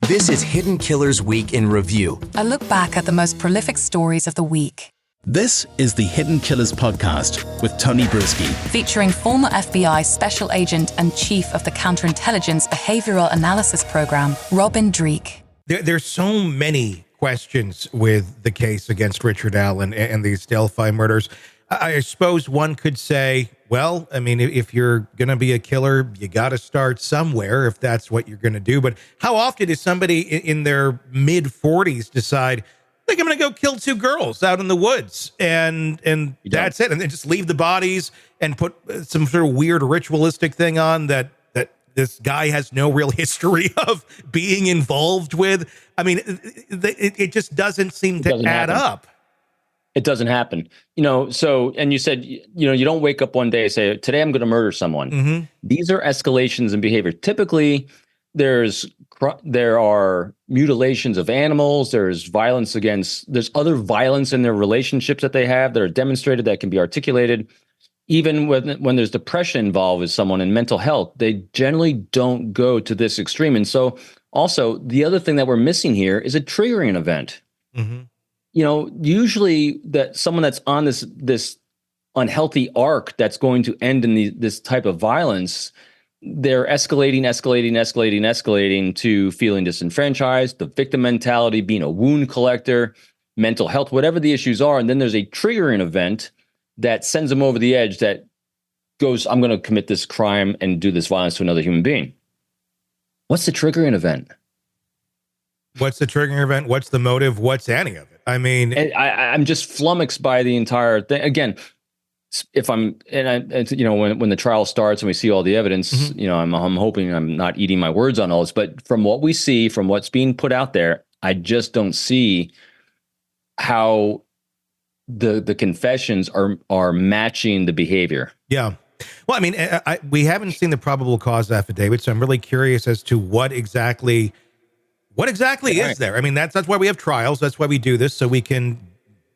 This is Hidden Killers Week in Review. A look back at the most prolific stories of the week. This is the Hidden Killers podcast with Tony Brueski. Featuring former FBI Special Agent and Chief of the Counterintelligence Behavioral Analysis Program, Robin Dreeke. There's so many questions with the case against Richard Allen and these Delphi murders. I suppose one could say, well, I mean, if you're going to be a killer, you got to start somewhere if that's what you're going to do. But how often does somebody in their mid-40s decide, I think I'm going to go kill two girls out in the woods and that's it, and then just leave the bodies and put some sort of weird ritualistic thing on that this guy has no real history of being involved with? I mean, it just doesn't seem to add up. It doesn't happen. And you said, you don't wake up one day and say, today I'm going to murder someone. Mm-hmm. These are escalations in behavior. Typically, there are mutilations of animals. There's other violence in their relationships that they have that are demonstrated, that can be articulated. Even when there's depression involved with someone in mental health, they generally don't go to this extreme. And so also the other thing that we're missing here is a triggering event. Mm-hmm. Usually that someone that's on this unhealthy arc that's going to end in this type of violence, they're escalating to feeling disenfranchised, the victim mentality, being a wound collector, mental health, whatever the issues are. And then there's a triggering event that sends them over the edge that goes, I'm going to commit this crime and do this violence to another human being. What's the triggering event? What's the triggering event? What's the motive? What's any of it? I mean, I'm just flummoxed by the entire thing. Again, when the trial starts and we see all the evidence, mm-hmm. I'm hoping I'm not eating my words on all this, but from what we see, from what's being put out there, I just don't see how the confessions are matching the behavior. Yeah. Well, I mean, we haven't seen the probable cause affidavit, so I'm really curious as to what exactly is there. I mean, that's why we have trials. That's why we do this, so we can,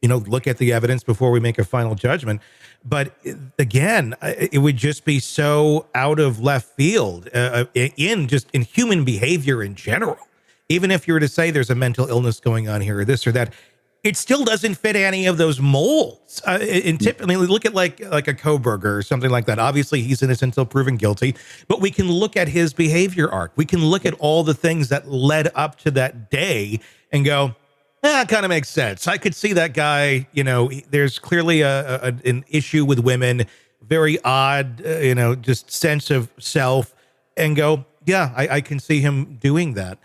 look at the evidence before we make a final judgment. But again, it would just be so out of left field in human behavior in general. Even if you were to say there's a mental illness going on here or this or that, it still doesn't fit any of those molds. Typically, look at like a Koberger or something like that. Obviously, he's innocent until proven guilty, but we can look at his behavior arc. We can look at all the things that led up to that day and go, it kind of makes sense. I could see that guy, there's clearly an issue with women, very odd, just sense of self, and go, yeah, I can see him doing that.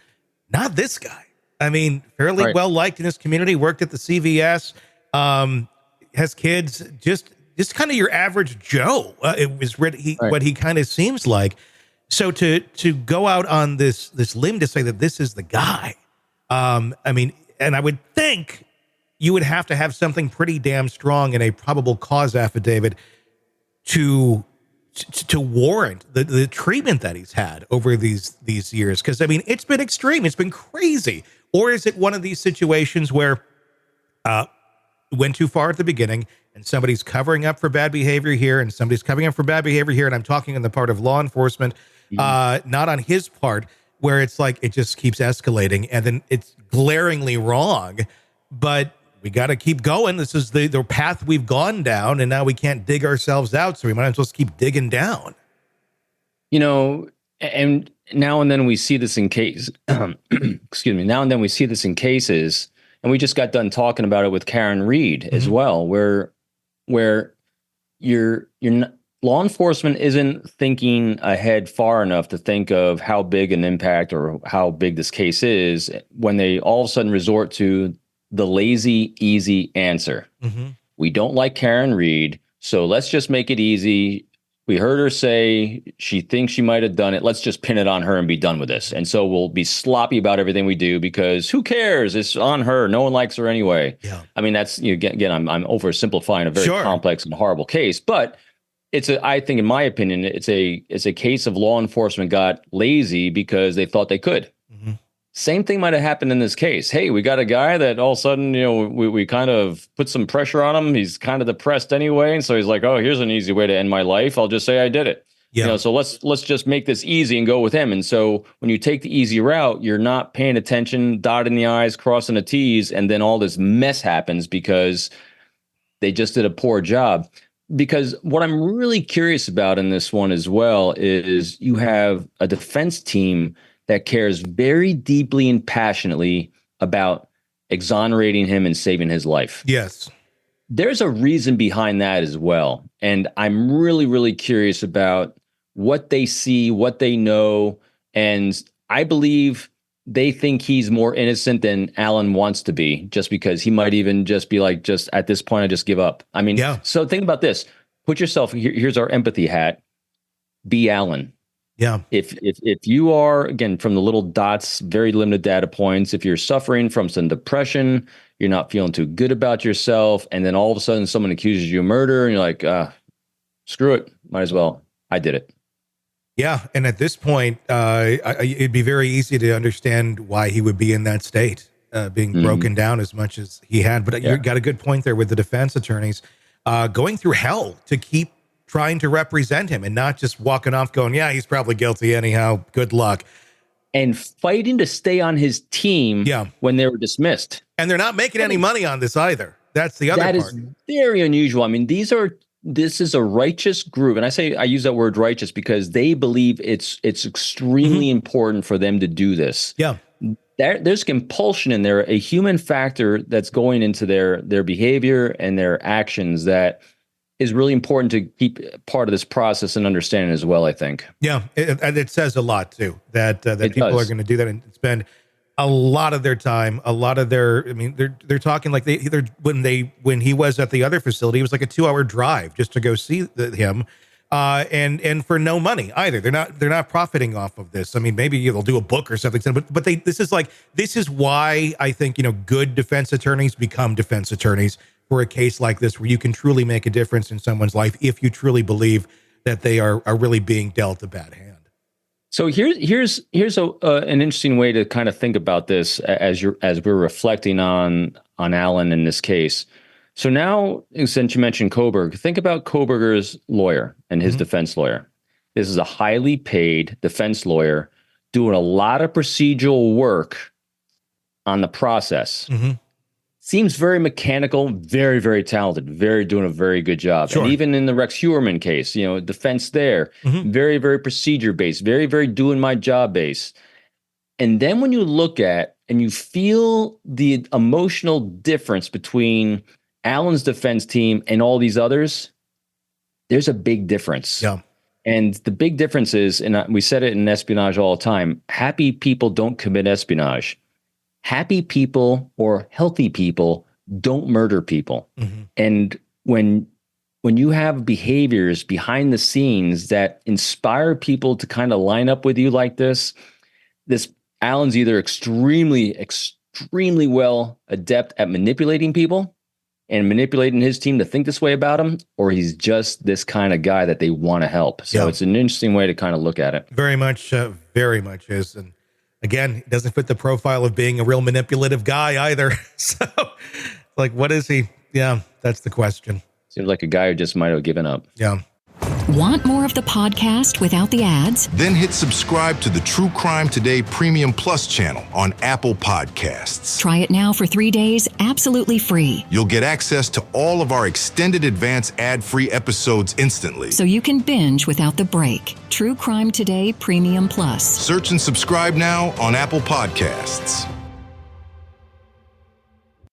Not this guy. I mean, fairly well liked in his community, worked at the CVS, has kids, just kind of your average Joe. It was what he kind of seems like. So to go out on this limb to say that this is the guy, I mean, and I would think you would have to have something pretty damn strong in a probable cause affidavit to warrant the treatment that he's had over these years. Because, I mean, it's been extreme. It's been crazy. Or is it one of these situations where went too far at the beginning and somebody's covering up for bad behavior here and somebody's covering up for bad behavior here, and I'm talking on the part of law enforcement, not on his part, where it's like it just keeps escalating and then it's glaringly wrong, but we got to keep going. This is the path we've gone down, and now we can't dig ourselves out, so we might as well keep digging down. And now and then we see this in case. Excuse me. Now and then we see this in cases, and we just got done talking about it with Karen Reed as well, where you're not, law enforcement isn't thinking ahead far enough to think of how big an impact or how big this case is when they all of a sudden resort to the lazy, easy answer. Mm-hmm. We don't like Karen Reed, so let's just make it easy. We heard her say she thinks she might have done it. Let's just pin it on her and be done with this. And so we'll be sloppy about everything we do because who cares? It's on her. No one likes her anyway. Yeah. I mean, that's, again, I'm oversimplifying a very complex and horrible case, but I think in my opinion, it's a case of law enforcement got lazy because they thought they could. Mm-hmm. Same thing might have happened in this case. Hey, we got a guy that all of a sudden, we kind of put some pressure on him. He's kind of depressed anyway. And so he's like, oh, here's an easy way to end my life. I'll just say I did it. Yeah. So let's just make this easy and go with him. And so when you take the easy route, you're not paying attention, dotting the I's, crossing the T's, and then all this mess happens because they just did a poor job. Because what I'm really curious about in this one as well is you have a defense team that cares very deeply and passionately about exonerating him and saving his life. Yes. There's a reason behind that as well. And I'm really, really curious about what they see, what they know. And I believe they think he's more innocent than Alan wants to be, just because he might even just be like, just at this point, I just give up. I mean, So think about this. Put yourself, here's our empathy hat. Be Alan. Yeah. If you are, again, from the little dots, very limited data points, if you're suffering from some depression, you're not feeling too good about yourself, and then all of a sudden someone accuses you of murder, and you're like, screw it. Might as well. I did it. Yeah. And at this point, it'd be very easy to understand why he would be in that state, being broken down as much as he had. But you got a good point there with the defense attorneys going through hell to keep trying to represent him and not just walking off going, yeah, he's probably guilty anyhow. Good luck. And fighting to stay on his team when they were dismissed. And they're not making any money on this either. That's the other part. That is very unusual. I mean, this is a righteous group. And I use that word righteous because they believe it's extremely important for them to do this. Yeah. There's compulsion in there, a human factor that's going into their behavior and their actions that is really important to keep part of this process and understanding as well, I think. Yeah. And it says a lot too, that people are going to do that and spend a lot of their time, a lot of their, I mean, they're talking like when he was at the other facility, it was like a 2-hour drive just to go see him. And for no money either. They're not profiting off of this. I mean, maybe they'll do a book or something, but this is why I think, good defense attorneys become defense attorneys for a case like this, where you can truly make a difference in someone's life if you truly believe that they are really being dealt a bad hand. So here's an interesting way to kind of think about this as we're reflecting on Alan in this case. So now, since you mentioned Koberg, think about Koberger's lawyer and his defense lawyer. This is a highly paid defense lawyer doing a lot of procedural work on the process. Seems very mechanical, very, very talented, doing a very good job. Sure. And even in the Rex Heuermann case, defense there, very, very procedure based, very, very doing my job based. And then when you look at and you feel the emotional difference between Alan's defense team and all these others, there's a big difference. Yeah. And the big difference is, and we said it in espionage all the time, happy people don't commit espionage. Happy people or healthy people don't murder people. And when you have behaviors behind the scenes that inspire people to kind of line up with you like this Alan's either extremely, extremely well adept at manipulating people and manipulating his team to think this way about him, or he's just this kind of guy that they want to help. So it's an interesting way to kind of look at it. Very much is. And again, it doesn't fit the profile of being a real manipulative guy either. So, like, what is he? Yeah, that's the question. Seems like a guy who just might have given up. Yeah. Want more of the podcast without the ads? Then hit subscribe to the True Crime Today Premium Plus channel on Apple Podcasts. Try it now for 3 days, absolutely free. You'll get access to all of our extended advance ad-free episodes instantly. So you can binge without the break. True Crime Today Premium Plus. Search and subscribe now on Apple Podcasts.